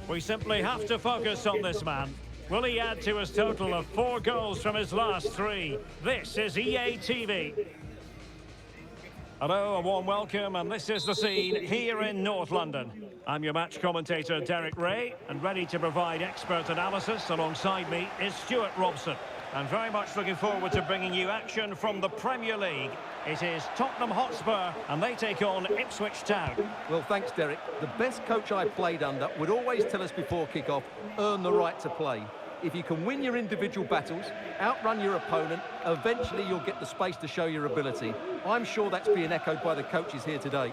We simply have to focus on this man. Will he add to his total of 4 goals from his last 3? This is EA TV. Hello, a warm welcome, and this is the scene here in North London. I'm your match commentator, Derek Ray, and ready to provide expert analysis alongside me is Stuart Robson. I'm very much looking forward to bringing you action from the Premier League. It is Tottenham Hotspur, and they take on Ipswich Town. Well, thanks, Derek. The best coach I played under would always tell us before kick-off, earn the right to play. If you can win your individual battles, outrun your opponent, eventually you'll get the space to show your ability. I'm sure that's being echoed by the coaches here today.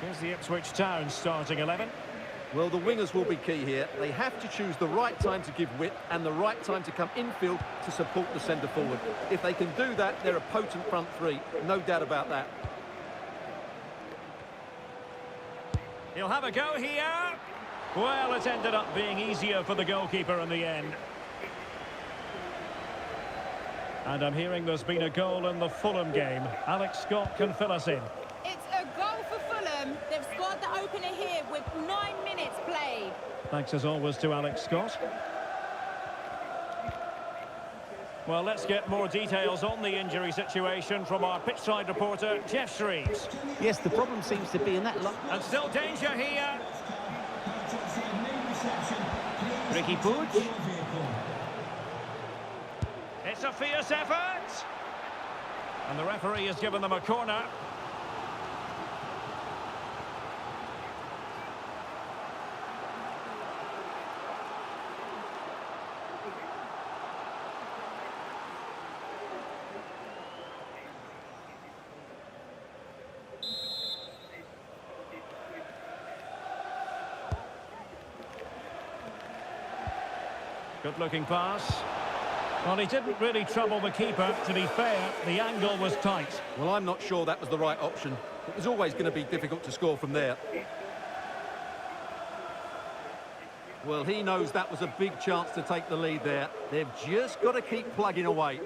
Here's the Ipswich Town starting 11. Well, the wingers will be key here. They have to choose the right time to give width and the right time to come infield to support the centre forward. If they can do that, they're a potent front three. No doubt about that. He'll have a go here. Well, it ended up being easier for the goalkeeper in the end. And I'm hearing there's been a goal in the Fulham game. Alex Scott can fill us in. It's a goal for Fulham. They've scored the opener here with 9 minutes played. Thanks as always to Alex Scott. Well, let's get more details on the injury situation from our pitchside reporter, Jeff Shreves. Yes, the problem seems to be in that... And still danger here. Ricky Puig. It's a fierce effort. And the referee has given them a corner. Good-looking pass. Well, he didn't really trouble the keeper. To be fair, the angle was tight. Well, I'm not sure that was the right option. It was always going to be difficult to score from there. Well, he knows that was a big chance to take the lead there. They've just got to keep plugging away.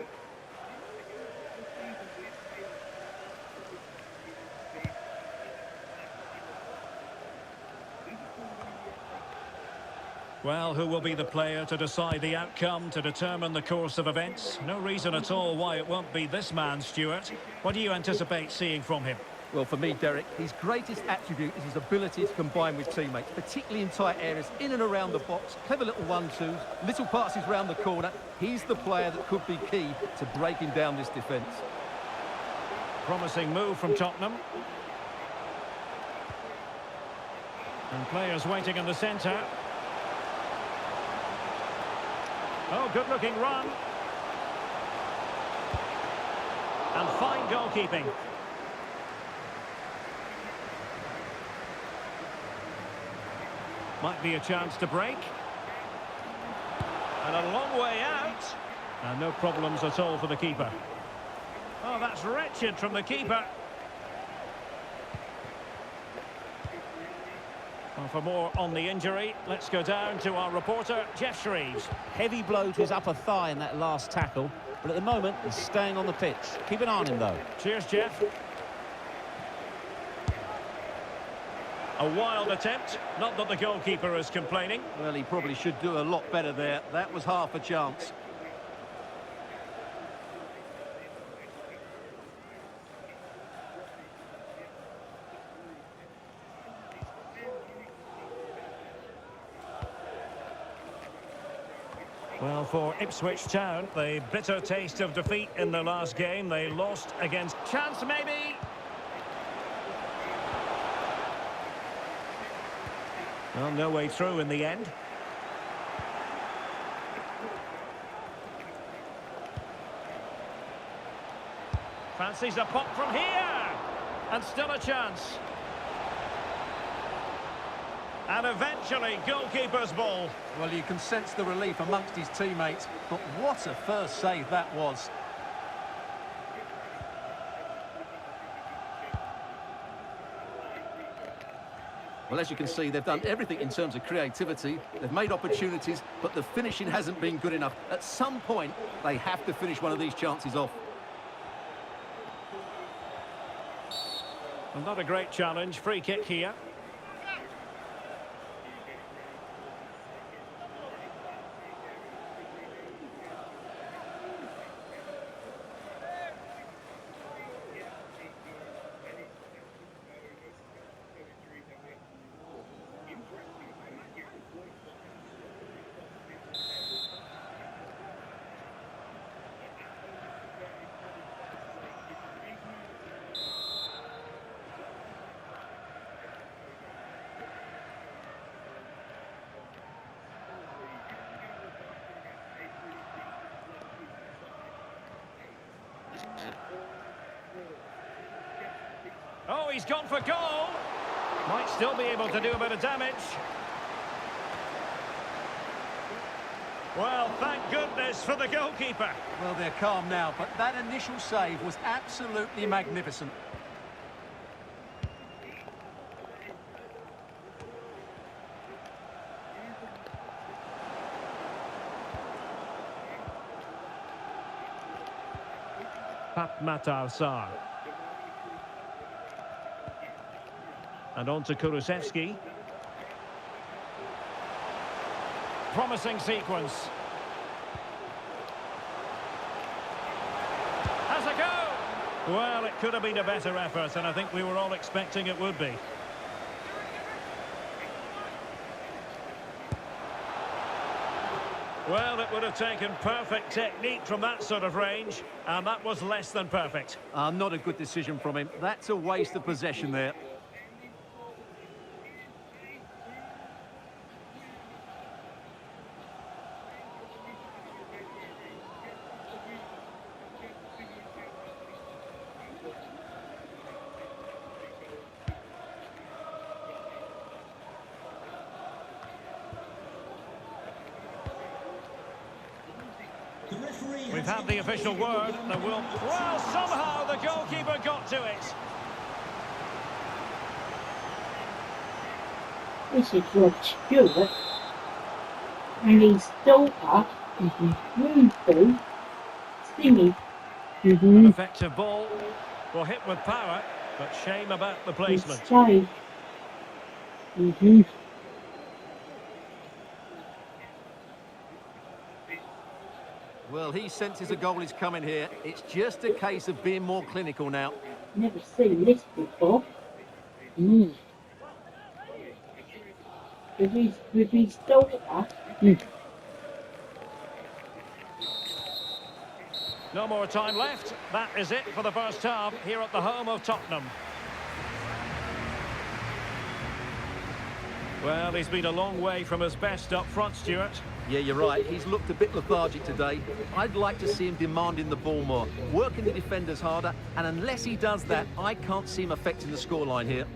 Well, who will be the player to decide the outcome, to determine the course of events? No reason at all why it won't be this man, Stuart. What do you anticipate seeing from him? Well, for me, Derek, his greatest attribute is his ability to combine with teammates, particularly in tight areas, in and around the box, clever little 1-2s, little passes round the corner. He's the player that could be key to breaking down this defence. Promising move from Tottenham. And players waiting in the centre. Oh, good-looking run. And fine goalkeeping. Might be a chance to break. And a long way out. And no problems at all for the keeper. Oh, that's wretched from the keeper. Well, for more on the injury, let's go down to our reporter, Jeff Shreves. Heavy blow to his upper thigh in that last tackle, but at the moment he's staying on the pitch. Keep an eye on him though. Cheers, Jeff. A wild attempt, not that the goalkeeper is complaining. Well, he probably should do a lot better there. That was half a chance. Well, for Ipswich Town, the bitter taste of defeat in the last game. They lost against... Chance, maybe! Well, no way through in the end. Fancies a pop from here! And still a chance. And eventually, goalkeeper's ball. Well, you can sense the relief amongst his teammates, but what a first save that was. Well, as you can see, they've done everything in terms of creativity. They've made opportunities, but the finishing hasn't been good enough. At some point, they have to finish one of these chances off. Well, not a great challenge. Free kick here. Oh, he's gone for goal. Might still be able to do a bit of damage. Well, thank goodness for the goalkeeper. Well, they're calm now, but that initial save was absolutely magnificent. Pape Sarr. And on to Kulusevski. Promising sequence. Has a go! Well, it could have been a better effort, and I think we were all expecting it would be. Well, it would have taken perfect technique from that sort of range, and that was less than perfect. Not a good decision from him. That's a waste of possession there. We've had the official word. There will... Well, somehow the goalkeeper got to it. This is Rod Stewart, and his daughter is Ruby singing. An effective ball. Will hit with power, but shame about the placement. Well, he senses a goal is coming here. It's just a case of being more clinical now. Never seen this before. With his daughter. No more time left. That is it for the first half here at the home of Tottenham. Well, he's been a long way from his best up front, Stuart. Yeah, you're right. He's looked a bit lethargic today. I'd like to see him demanding the ball more, working the defenders harder, and unless he does that, I can't see him affecting the scoreline here.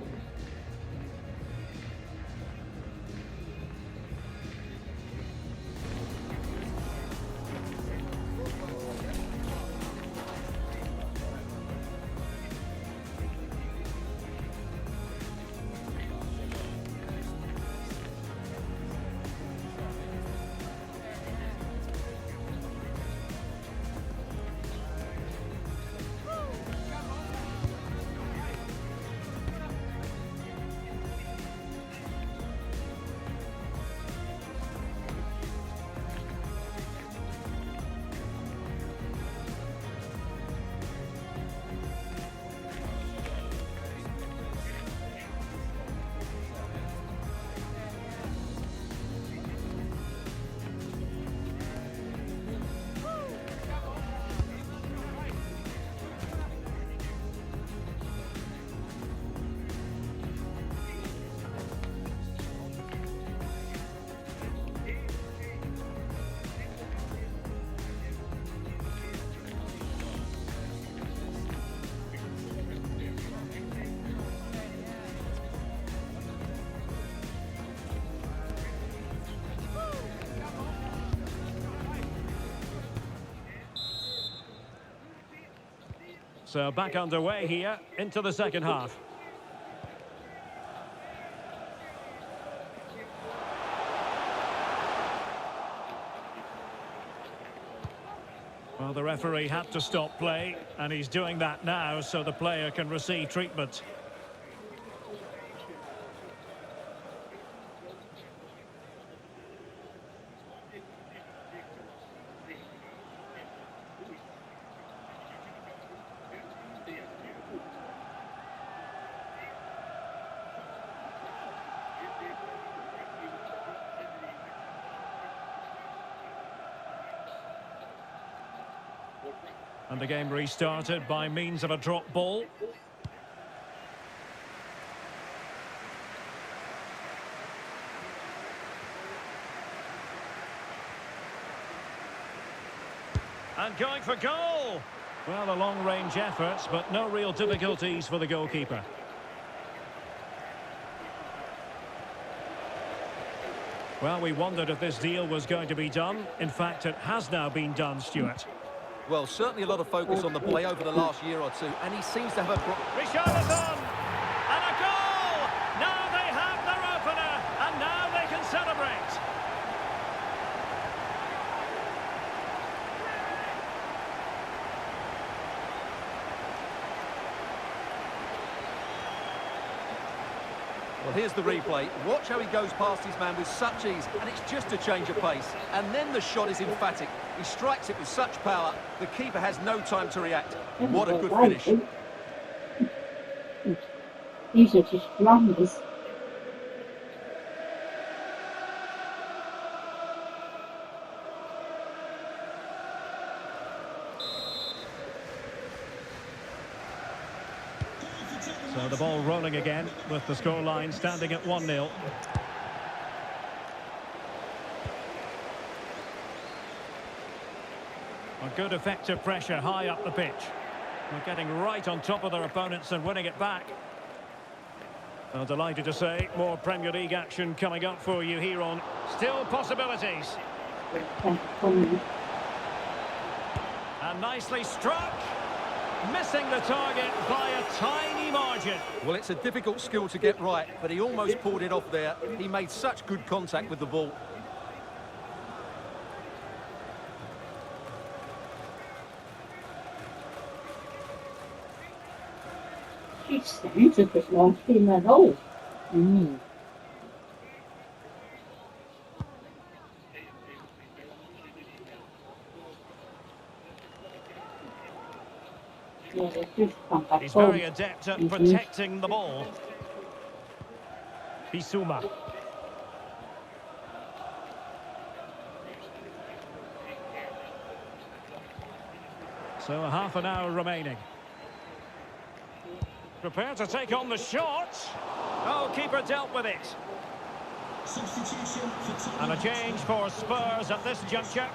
So back underway here into the second half. Well, the referee had to stop play, and he's doing that now so the player can receive treatment. And the game restarted by means of a drop ball. And going for goal. Well, a long-range effort, but no real difficulties for the goalkeeper. Well, we wondered if this deal was going to be done. In fact, it has now been done, Stuart. Well, certainly a lot of focus on the play over the last year or two, and he seems to have a... Richarlison! And a goal! Now they have their opener, and now they can celebrate. Well, here's the replay. Watch how he goes past his man with such ease, and it's just a change of pace. And then the shot is emphatic. He strikes it with such power, the keeper has no time to react. What a good finish. These are just blunders. So the ball rolling again with the scoreline standing at 1-0. A good effective pressure high up the pitch. They're getting right on top of their opponents and winning it back. Well, delighted to say, more Premier League action coming up for you here on Still Possibilities. And nicely struck. Missing the target by a tiny margin. Well, it's a difficult skill to get right, but he almost pulled it off there. He made such good contact with the ball. She stands at this long in that hole. Yeah, they just come back He's home. very adept at protecting the ball. Bissouma. So a half an hour remaining. Prepared to take on the shot. Oh, keeper dealt with it. And a change for Spurs at this juncture.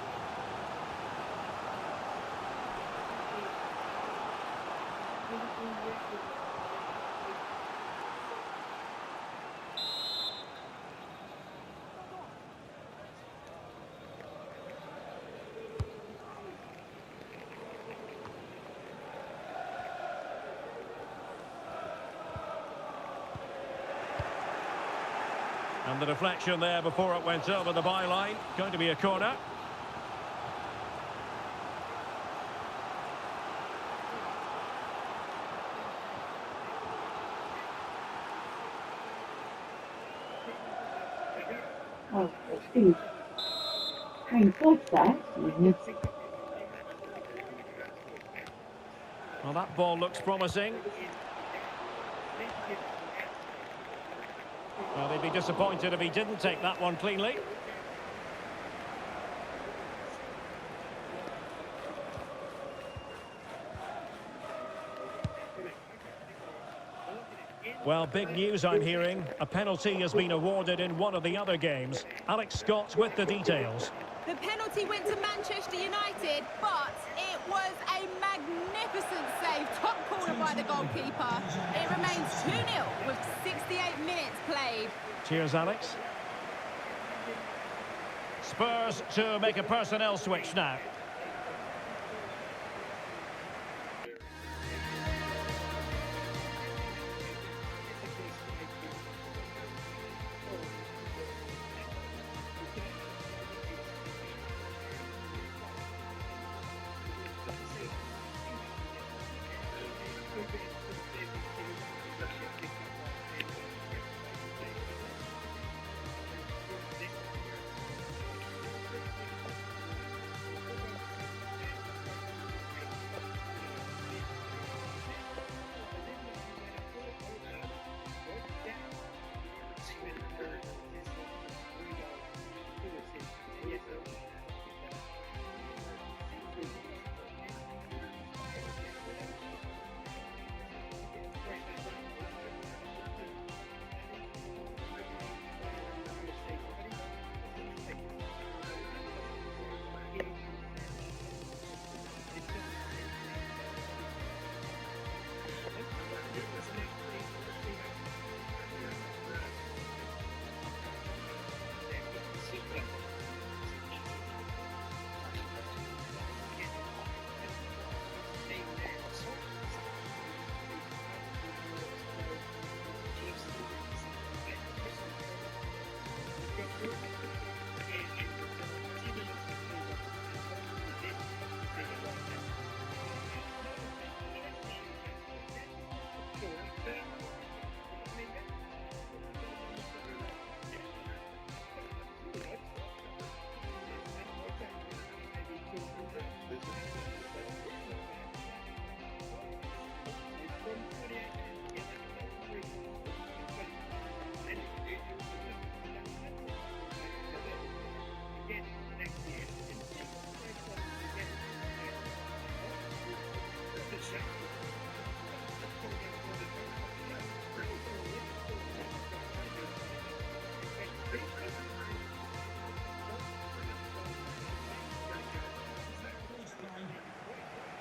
And the deflection there before it went over the byline. Going to be a corner. Oh, it's been painful, that. Well, that ball looks promising. Well, they'd be disappointed if he didn't take that one cleanly. Well, big news I'm hearing. A penalty has been awarded in one of the other games. Alex Scott with the details. The penalty went to Manchester United, but it was a magnificent save. Top corner by the goalkeeper. It remains 2-0 with 68 minutes played. Cheers, Alex. Spurs to make a personnel switch now.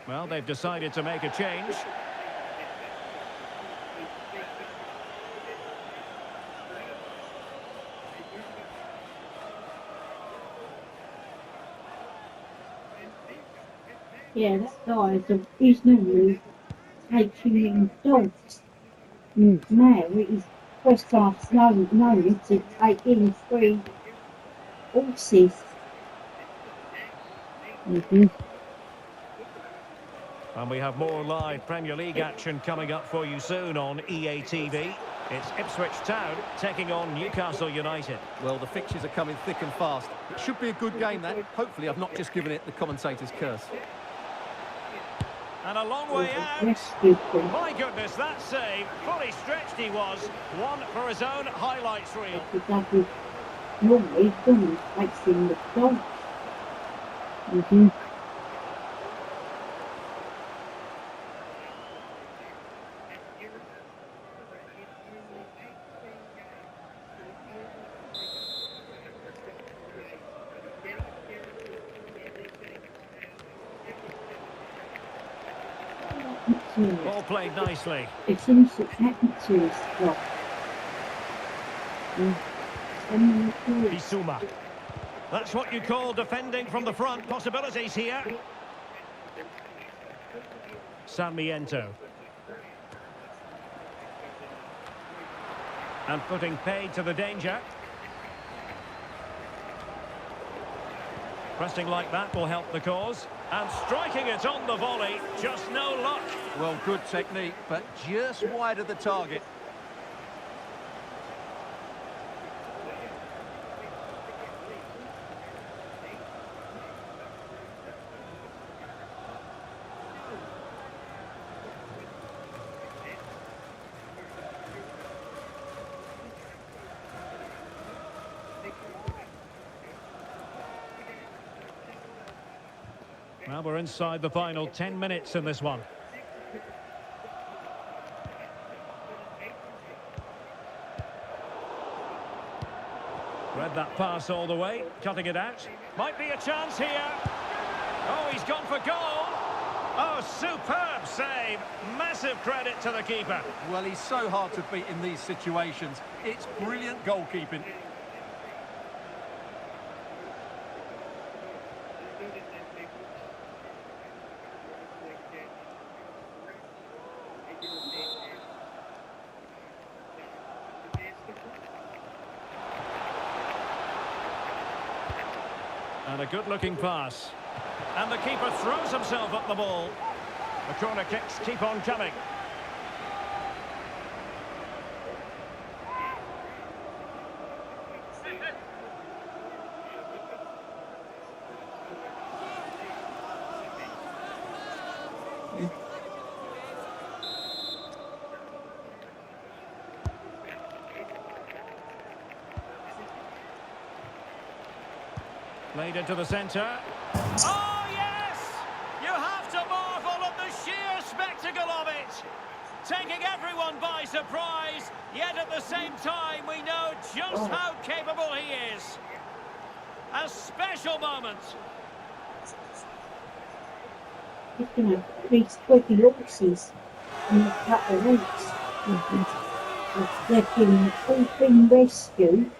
Well, they've decided to make a change. Yeah, that guy is normally taking in dogs. Now he's first half known to take in 3 horses. And we have more live Premier League action coming up for you soon on EA TV. It's Ipswich Town taking on Newcastle United. Well, the fixtures are coming thick and fast. It should be a good game, that. Hopefully I've not just given it the commentator's curse. And a long way out. Rescue them. My goodness, that save. Fully stretched he was. One for his own highlights reel. He doesn't normally doesn't takes in the dogs. All played nicely. It seems to happen to us, well. Bissouma. That's what you call defending from the front. Possibilities here. Sarmiento. And putting paid to the danger. Pressing like that will help the cause. And striking it on the volley. Just no luck. Well, good technique, but just wide of the target. Well, we're inside the final 10 minutes in this one. Read that pass all the way, cutting it out. Might be a chance here. Oh, he's gone for goal. Oh, superb save. Massive credit to the keeper. Well, he's so hard to beat in these situations. It's brilliant goalkeeping. And a good-looking pass. And the keeper throws himself at the ball. The corner kicks keep on coming. Played into the centre. Oh, yes! You have to marvel at the sheer spectacle of it. Taking everyone by surprise, yet at the same time we know just how capable he is. A special moment. He's going to release 20 horses in a couple of weeks. They've been rescued.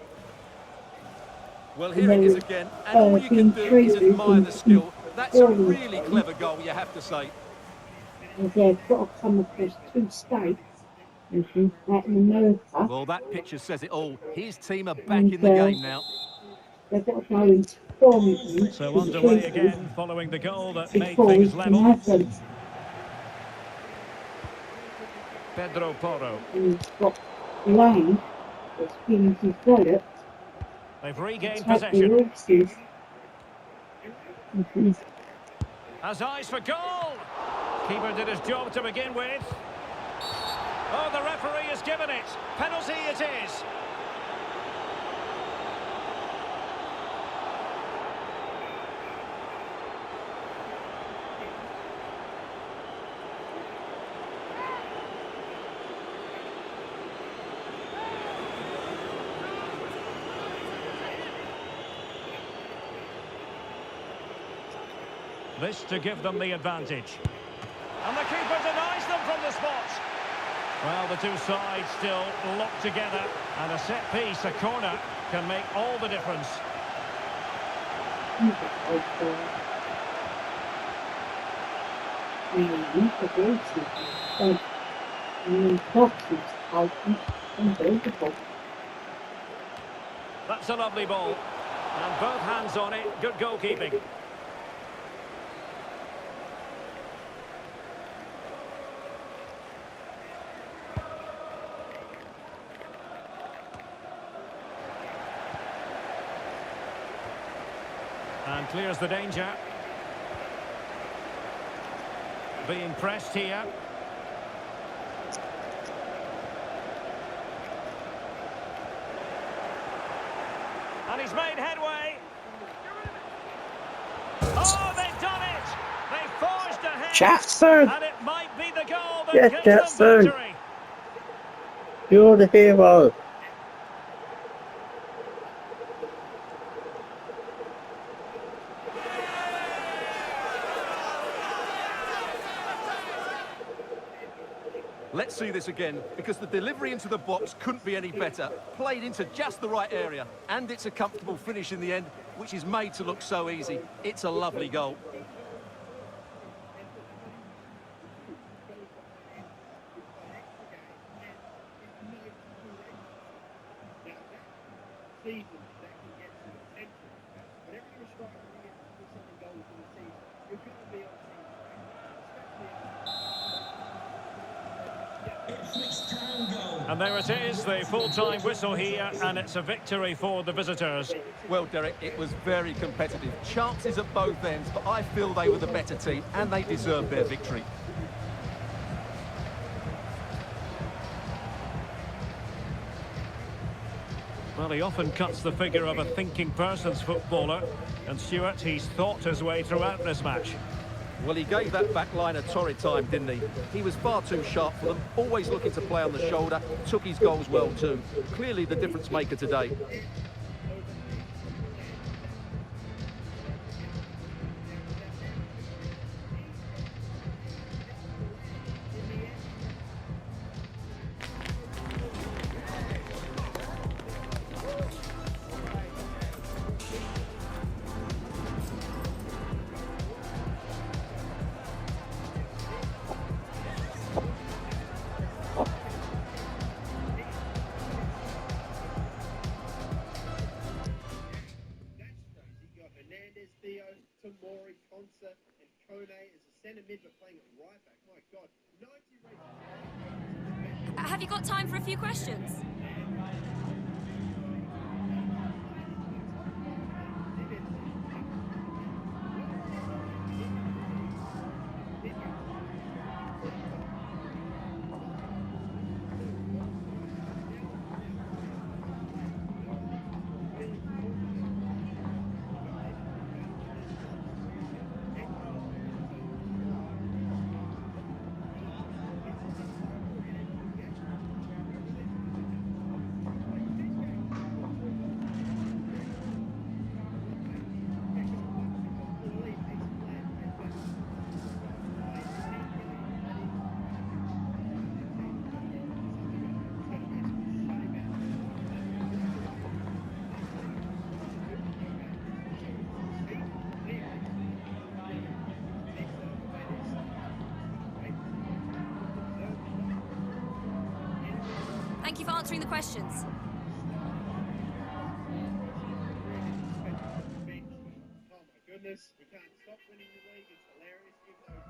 Well, here it is again, and all you can do is admire the skill. That's a really clever goal, you have to say. They've got to come across 2 states, Latin America. Well, that picture says it all. His team are back in the game now. They've got to go into Florence. So underway again, following the goal that made things level. Pedro Porro. And he's got land that's been developed. They've regained possession. Has eyes for goal. Keeper did his job to begin with. Oh, the referee has given it. Penalty it is. This to give them the advantage. Well, the two sides still locked together, and a set piece, a corner, can make all the difference. That's a lovely ball. And both hands on it, good goalkeeping. And clears the danger. Being pressed here. And he's made headway. Oh, they've done it! They forged ahead. Jackson! And it might be the goal that Yes, gives Jackson. them victory. You're the hero. Let's see this again, because the delivery into the box couldn't be any better. Played into just the right area, and it's a comfortable finish in the end, which is made to look so easy. It's a lovely goal. And there it is, the full-time whistle here, and it's a victory for the visitors. Well, Derek, it was very competitive. Chances at both ends, but I feel they were the better team, and they deserved their victory. Well, he often cuts the figure of a thinking person's footballer, and Stuart, he's thought his way throughout this match. Well, he gave that back line a torrid time, didn't he? He was far too sharp for them, always looking to play on the shoulder, took his goals well too. Clearly the difference maker today. Tomori, Concert, and Kone as a centre mid, but playing at right back. My God, 90 races. Have you got time for a few questions? Thank you for answering the questions. Oh my goodness, we can't stop winning the league. It's hilarious. Even though